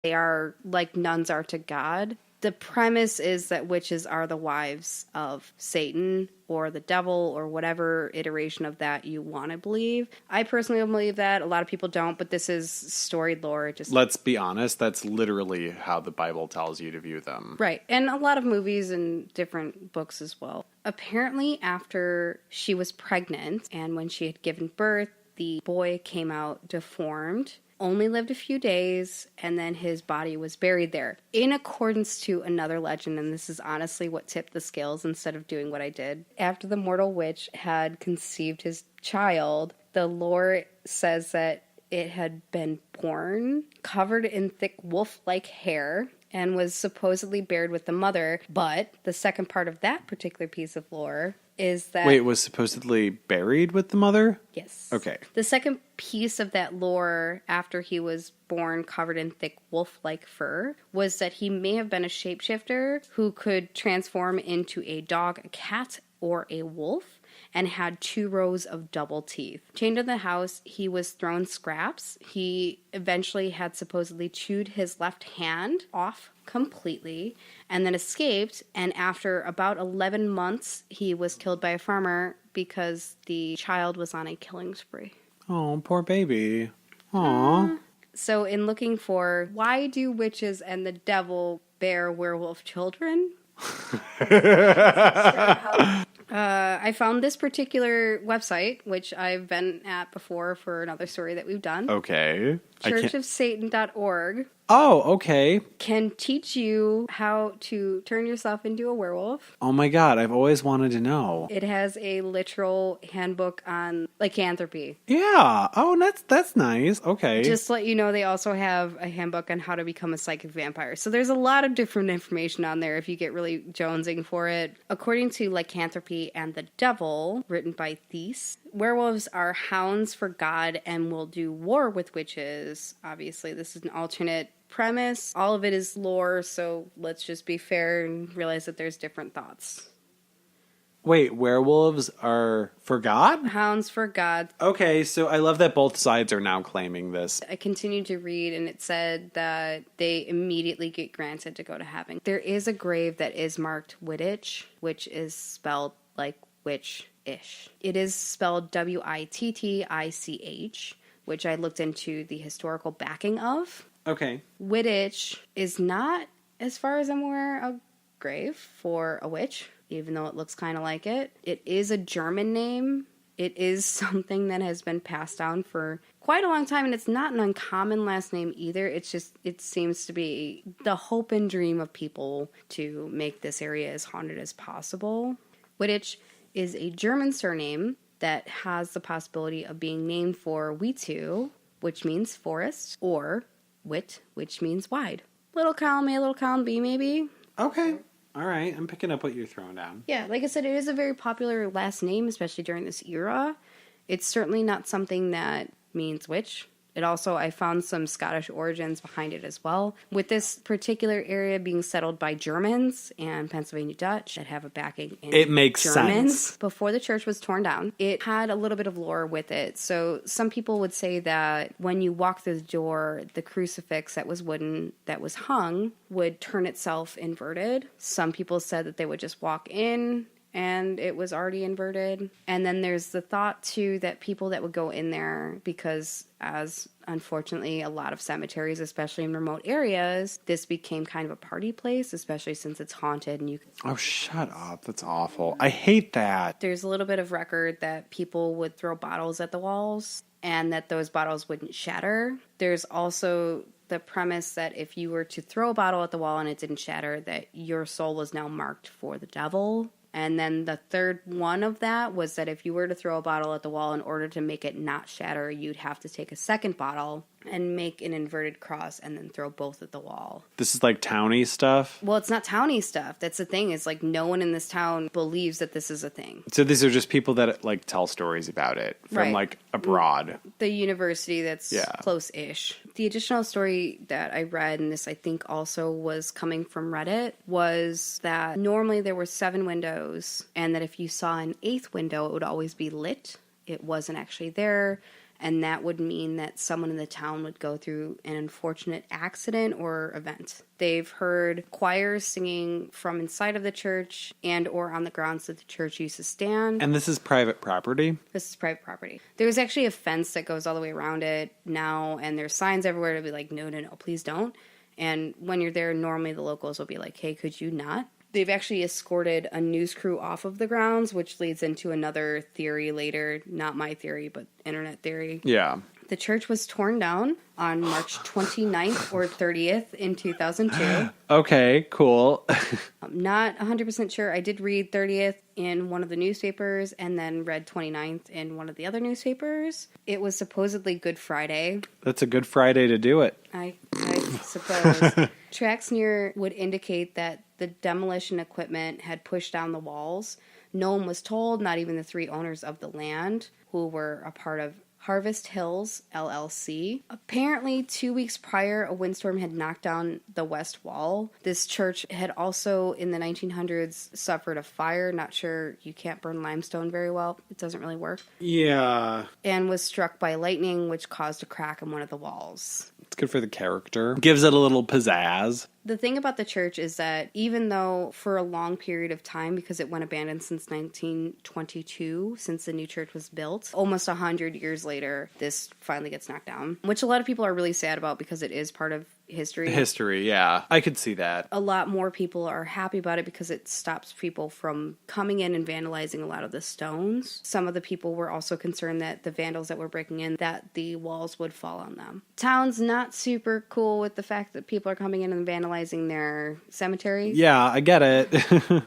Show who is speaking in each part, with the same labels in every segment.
Speaker 1: They are like nuns are to God. The premise is that witches are the wives of Satan or the devil or whatever iteration of that you want to believe. I personally don't believe that. A lot of people don't, but this is storied lore.
Speaker 2: Let's be honest, that's literally how the Bible tells you to view them.
Speaker 1: Right, and a lot of movies and different books as well. Apparently, after she was pregnant and when she had given birth, the boy came out deformed, only lived a few days, and then his body was buried there. In accordance to another legend, and this is honestly what tipped the scales instead of doing what I did, after the mortal witch had conceived his child, the lore says that it had been born, covered in thick wolf-like hair, and was supposedly buried with the mother. But the second part of that particular piece of lore is that...
Speaker 2: Wait, was supposedly buried with the mother?
Speaker 1: Yes.
Speaker 2: Okay.
Speaker 1: The second piece of that lore, after he was born covered in thick wolf-like fur, was that he may have been a shapeshifter who could transform into a dog, a cat, or a wolf, and had 2 rows of double teeth. Chained to the house, he was thrown scraps. He eventually had supposedly chewed his left hand off completely and then escaped. And after about 11 months, he was killed by a farmer because the child was on a killing spree.
Speaker 2: Oh, poor baby. Aw.
Speaker 1: So in looking for why do witches and the devil bear werewolf children? I found this particular website, which I've been at before for another story that we've done.
Speaker 2: Okay.
Speaker 1: Churchofsatan.org.
Speaker 2: Oh, okay.
Speaker 1: Can teach you how to turn yourself into a werewolf.
Speaker 2: Oh my god, I've always wanted to know.
Speaker 1: It has a literal handbook on lycanthropy.
Speaker 2: Yeah. Oh, that's nice. Okay.
Speaker 1: Just to let you know, they also have a handbook on how to become a psychic vampire. So there's a lot of different information on there if you get really jonesing for it. According to Lycanthropy and the Devil, written by Thies, werewolves are hounds for God and will do war with witches. Obviously, this is an alternate premise. All of it is lore, so let's just be fair and realize that there's different thoughts.
Speaker 2: Wait, werewolves are for God?
Speaker 1: Hounds for God.
Speaker 2: Okay, so I love that both sides are now claiming this.
Speaker 1: I continued to read, and it said that they immediately get granted to go to heaven. There is a grave that is marked Wittich, which is spelled like witch-ish. It is spelled Wittich, which I looked into the historical backing of.
Speaker 2: Okay.
Speaker 1: Wittich is not, as far as I'm aware, a grave for a witch, even though it looks kind of like it. It is a German name. It is something that has been passed down for quite a long time, and it's not an uncommon last name either. It's just, it seems to be the hope and dream of people to make this area as haunted as possible. Wittich is a German surname that has the possibility of being named for Witu, which means forest, or Wit, which means wide. Little column A, little column B, maybe.
Speaker 2: Okay. All right. I'm picking up what you're throwing down.
Speaker 1: Yeah, like I said, it is a very popular last name, especially during this era. It's certainly not something that means witch. It also, I found some Scottish origins behind it as well. With this particular area being settled by Germans and Pennsylvania Dutch that have a backing in
Speaker 2: it makes
Speaker 1: Germans.
Speaker 2: sense.
Speaker 1: Before the church was torn down, it had a little bit of lore with it. So some people would say that when you walk through the door, the crucifix that was wooden, that was hung, would turn itself inverted. Some people said that they would just walk in and it was already inverted. And then there's the thought, too, that people that would go in there, because as unfortunately a lot of cemeteries, especially in remote areas, this became kind of a party place, especially since it's haunted. And you
Speaker 2: Oh, shut up. That's awful. I hate that.
Speaker 1: There's a little bit of record that people would throw bottles at the walls and that those bottles wouldn't shatter. There's also the premise that if you were to throw a bottle at the wall and it didn't shatter, that your soul was now marked for the devil. And then the third one of that was that if you were to throw a bottle at the wall, in order to make it not shatter, you'd have to take a second bottle and make an inverted cross and then throw both at the wall.
Speaker 2: This is like towny stuff?
Speaker 1: Well, it's not towny stuff. That's the thing. It's like no one in this town believes that this is a thing.
Speaker 2: So these are just people that like tell stories about it from
Speaker 1: Right.
Speaker 2: like abroad.
Speaker 1: The university that's
Speaker 2: Yeah.
Speaker 1: close-ish. The additional story that I read, and this I think also was coming from Reddit, was that normally there were 7 windows, and that if you saw an 8th window, it would always be lit. It wasn't actually there. and that would mean that someone in the town would go through an unfortunate accident or event. They've heard choirs singing from inside of the church and or on the grounds that the church used to stand.
Speaker 2: And this is private property?
Speaker 1: This is private property. There's actually a fence that goes all the way around it now, and there's signs everywhere to be like, no, please don't. And when you're there, normally the locals will be like, hey, could you not? They've actually escorted a news crew off of the grounds, which leads into another theory later. Not my theory, but internet theory.
Speaker 2: Yeah.
Speaker 1: The church was torn down on March 29th or 30th in 2002.
Speaker 2: Okay, cool.
Speaker 1: I'm not 100% sure. I did read 30th in one of the newspapers and then read 29th in one of the other newspapers. It was supposedly Good Friday.
Speaker 2: That's a good Friday to do it.
Speaker 1: I suppose. Tracks near would indicate that the demolition equipment had pushed down the walls. No one was told, not even the three owners of the land, who were a part of Harvest Hills, LLC. Apparently, 2 weeks prior, a windstorm had knocked down the west wall. This church had also, in the 1900s, suffered a fire. Not sure, you can't burn limestone very well. It doesn't really work.
Speaker 2: Yeah.
Speaker 1: And was struck by lightning, which caused a crack in one of the walls.
Speaker 2: It's good for the character. Gives it a little pizzazz.
Speaker 1: The thing about the church is that even though for a long period of time, because it went abandoned since 1922, since the new church was built, almost 100 years later, this finally gets knocked down, which a lot of people are really sad about because it is part of history.
Speaker 2: History, yeah. I could see that.
Speaker 1: A lot more people are happy about it because it stops people from coming in and vandalizing a lot of the stones. Some of the people were also concerned that the vandals that were breaking in, that the walls would fall on them. Town's not super cool with the fact that people are coming in and vandalizing their cemetery.
Speaker 2: Yeah, I get it.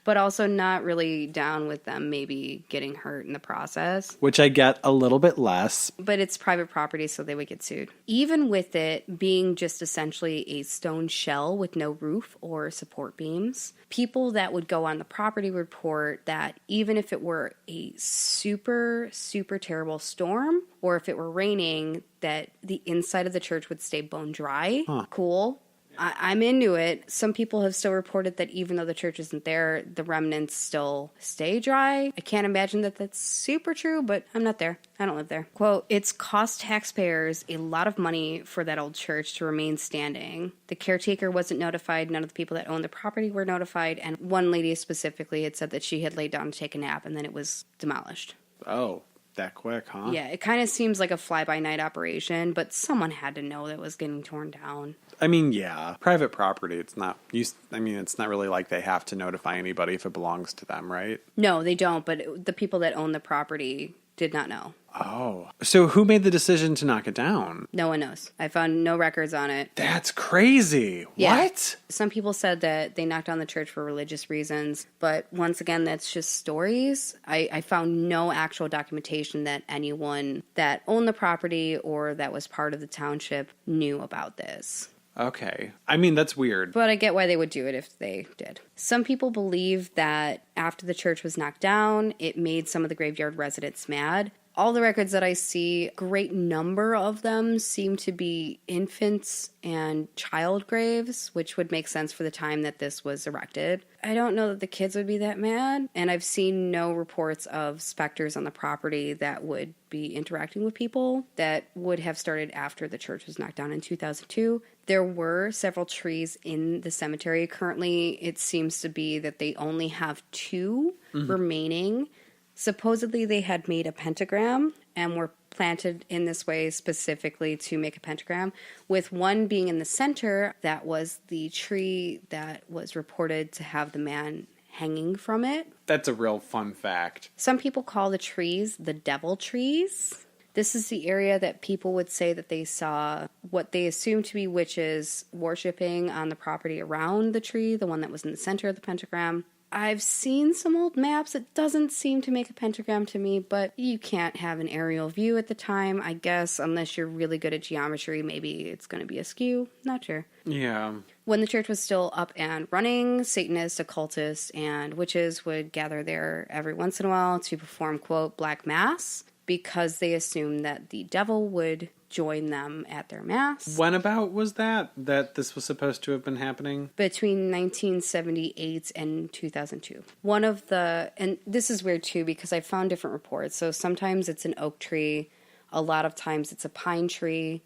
Speaker 1: But also not really down with them maybe getting hurt in the process.
Speaker 2: Which I get a little bit less.
Speaker 1: But it's private property, so they would get sued. Even with it being just essentially a stone shell with no roof or support beams, people that would go on the property report that even if it were a super, super terrible storm, or if it were raining, that the inside of the church would stay bone dry. Huh. Cool. I'm into it. Some people have still reported that even though the church isn't there, the remnants still stay dry. I can't imagine that that's super true, but I'm not there. I don't live there. Quote, it's cost taxpayers a lot of money for that old church to remain standing. The caretaker wasn't notified. None of the people that owned the property were notified. And one lady specifically had said that she had laid down to take a nap and then it was demolished.
Speaker 2: Oh. That quick, huh?
Speaker 1: Yeah, it kind of seems like a fly-by-night operation, but someone had to know that it was getting torn down.
Speaker 2: I mean, yeah, private property, it's not really like they have to notify anybody if it belongs to them, right?
Speaker 1: No, they don't, but the people that own the property did not know.
Speaker 2: Oh. So who made the decision to knock it down?
Speaker 1: No one knows. I found no records on it.
Speaker 2: That's crazy. Yeah. What?
Speaker 1: Some people said that they knocked down the church for religious reasons, but once again, that's just stories. I found no actual documentation that anyone that owned the property or that was part of the township knew about this.
Speaker 2: Okay. I mean, that's weird.
Speaker 1: But I get why they would do it if they did. Some people believe that after the church was knocked down, it made some of the graveyard residents mad. All the records that I see, a great number of them seem to be infants and child graves, which would make sense for the time that this was erected. I don't know that the kids would be that mad, and I've seen no reports of specters on the property that would be interacting with people that would have started after the church was knocked down in 2002. There were several trees in the cemetery. Currently, it seems to be that they only have two remaining. Supposedly, they had made a pentagram and were planted in this way specifically to make a pentagram, with one being in the center. That was the tree that was reported to have the man hanging from it.
Speaker 2: That's a real fun fact.
Speaker 1: Some people call the trees the devil trees. This is the area that people would say that they saw what they assumed to be witches worshiping on the property around the tree, the one that was in the center of the pentagram. I've seen some old maps. It doesn't seem to make a pentagram to me, but you can't have an aerial view at the time, I guess, unless you're really good at geometry. Maybe it's going to be askew. Not sure.
Speaker 2: Yeah.
Speaker 1: When the church was still up and running, Satanists, occultists, and witches would gather there every once in a while to perform, quote, black mass, because they assumed that the devil would join them at their mass.
Speaker 2: When about was that this was supposed to have been happening?
Speaker 1: Between 1978 and 2002. One of the, and this is weird too because I found different reports. So sometimes it's an oak tree. A lot of times it's a pine tree,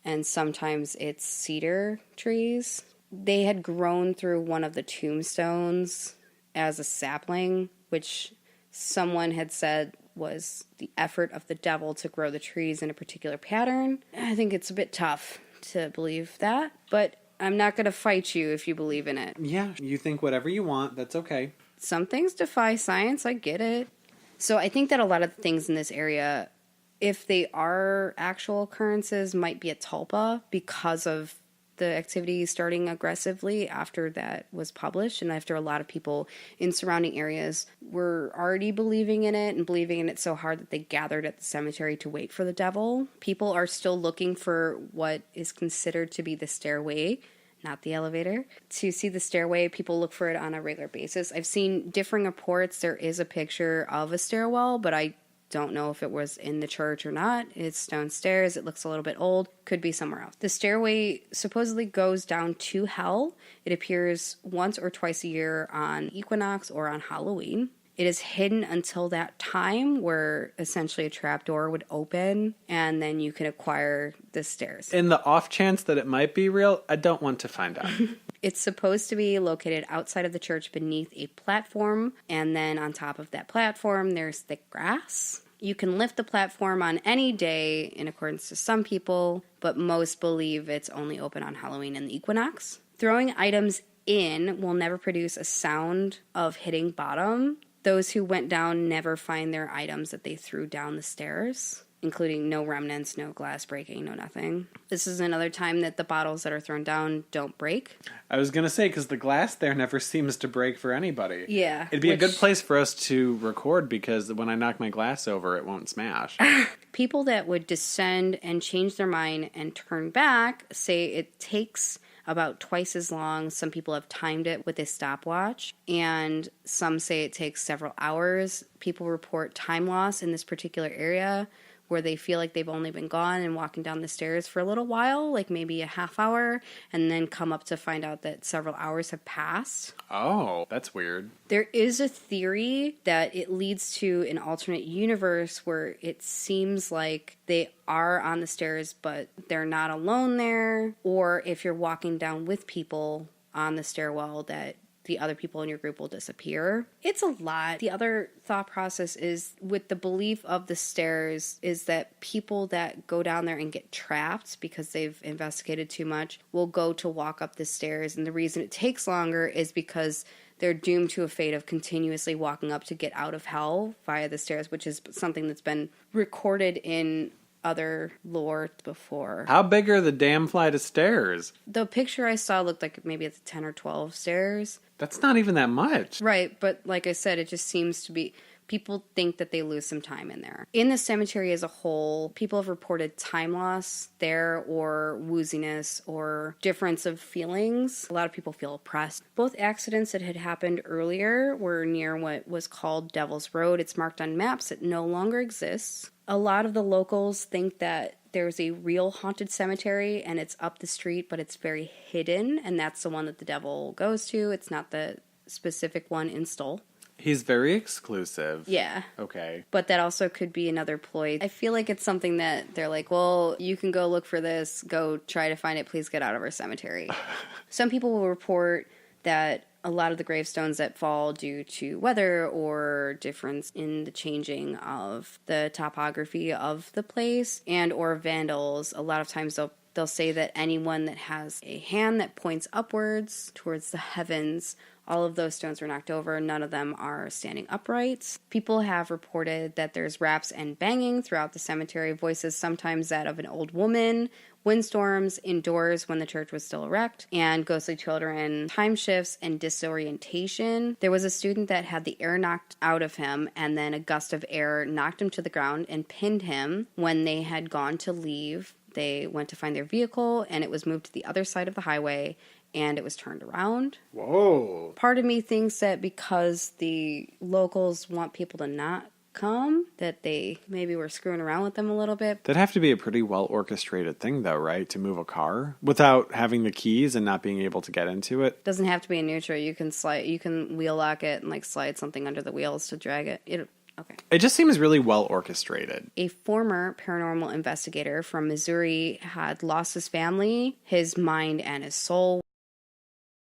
Speaker 1: and sometimes it's cedar trees. They had grown through one of the tombstones as a sapling, which someone had said was the effort of the devil to grow the trees in a particular pattern. I think it's a bit tough to believe that, but I'm not going to fight you if you believe in it.
Speaker 2: Yeah, you think whatever you want, that's okay.
Speaker 1: Some things defy science, I get it. So I think that a lot of the things in this area, if they are actual occurrences, might be a tulpa because of the activity starting aggressively after that was published, and after a lot of people in surrounding areas were already believing in it and believing in it so hard that they gathered at the cemetery to wait for the devil. People are still looking for what is considered to be the stairway, not the elevator. To see the stairway, people look for it on a regular basis. I've seen differing reports. There is a picture of a stairwell, but I don't know if it was in the church or not. It's stone stairs. It looks a little bit old. Could be somewhere else. The stairway supposedly goes down to hell. It appears once or twice a year on equinox or on Halloween. It is hidden until that time where essentially a trapdoor would open and then you can acquire the stairs.
Speaker 2: In the off chance that it might be real, I don't want to find out.
Speaker 1: It's supposed to be located outside of the church beneath a platform, and then on top of that platform there's thick grass. You can lift the platform on any day in accordance to some people, but most believe it's only open on Halloween and the equinox. Throwing items in will never produce a sound of hitting bottom. Those who went down never find their items that they threw down the stairs, including no remnants, no glass breaking, no nothing. This is another time that the bottles that are thrown down don't break.
Speaker 2: I was going to say, because the glass there never seems to break for anybody.
Speaker 1: Yeah.
Speaker 2: It'd be a good place for us to record, because when I knock my glass over, it won't smash.
Speaker 1: People that would descend and change their mind and turn back say it takes about twice as long. Some people have timed it with a stopwatch, and some say it takes several hours. People report time loss in this particular area where they feel like they've only been gone and walking down the stairs for a little while, like maybe a half hour, and then come up to find out that several hours have passed.
Speaker 2: Oh, that's weird.
Speaker 1: There is a theory that it leads to an alternate universe where it seems like they are on the stairs, but they're not alone there, or if you're walking down with people on the stairwell, that the other people in your group will disappear. It's a lot. The other thought process is with the belief of the stairs is that people that go down there and get trapped because they've investigated too much will go to walk up the stairs. And the reason it takes longer is because they're doomed to a fate of continuously walking up to get out of hell via the stairs, which is something that's been recorded in other lore before.
Speaker 2: How big are the damn flight of stairs?
Speaker 1: The picture I saw looked like maybe it's 10 or 12 stairs.
Speaker 2: That's not even that much.
Speaker 1: Right, but like I said, it just seems to be... People think that they lose some time in there. In the cemetery as a whole, people have reported time loss there, or wooziness, or difference of feelings. A lot of people feel oppressed. Both accidents that had happened earlier were near what was called Devil's Road. It's marked on maps. It no longer exists. A lot of the locals think that there's a real haunted cemetery and it's up the street, but it's very hidden, and that's the one that the devil goes to. It's not the specific one in Stull.
Speaker 2: He's very exclusive.
Speaker 1: Yeah.
Speaker 2: Okay.
Speaker 1: But that also could be another ploy. I feel like it's something that they're like, well, you can go look for this, go try to find it, please get out of our cemetery. Some people will report that a lot of the gravestones that fall due to weather or difference in the changing of the topography of the place and or vandals, a lot of times they'll say that anyone that has a hand that points upwards towards the heavens, all of those stones were knocked over. None of them are standing upright. People have reported that there's raps and banging throughout the cemetery, voices sometimes that of an old woman, windstorms indoors when the church was still erect, and ghostly children, time shifts, and disorientation. There was a student that had the air knocked out of him, and then a gust of air knocked him to the ground and pinned him. When they had gone to leave, they went to find their vehicle, and it was moved to the other side of the highway, and it was turned around.
Speaker 2: Whoa.
Speaker 1: Part of me thinks that because the locals want people to not come, that they maybe were screwing around with them a little bit.
Speaker 2: That'd have to be a pretty well orchestrated thing, though, right? To move a car without having the keys and not being able to get into it.
Speaker 1: Doesn't have to be a neutral. You can wheel lock it and like slide something under the wheels to drag it. Okay.
Speaker 2: It just seems really well orchestrated.
Speaker 1: A former paranormal investigator from Missouri had lost his family, his mind, and his soul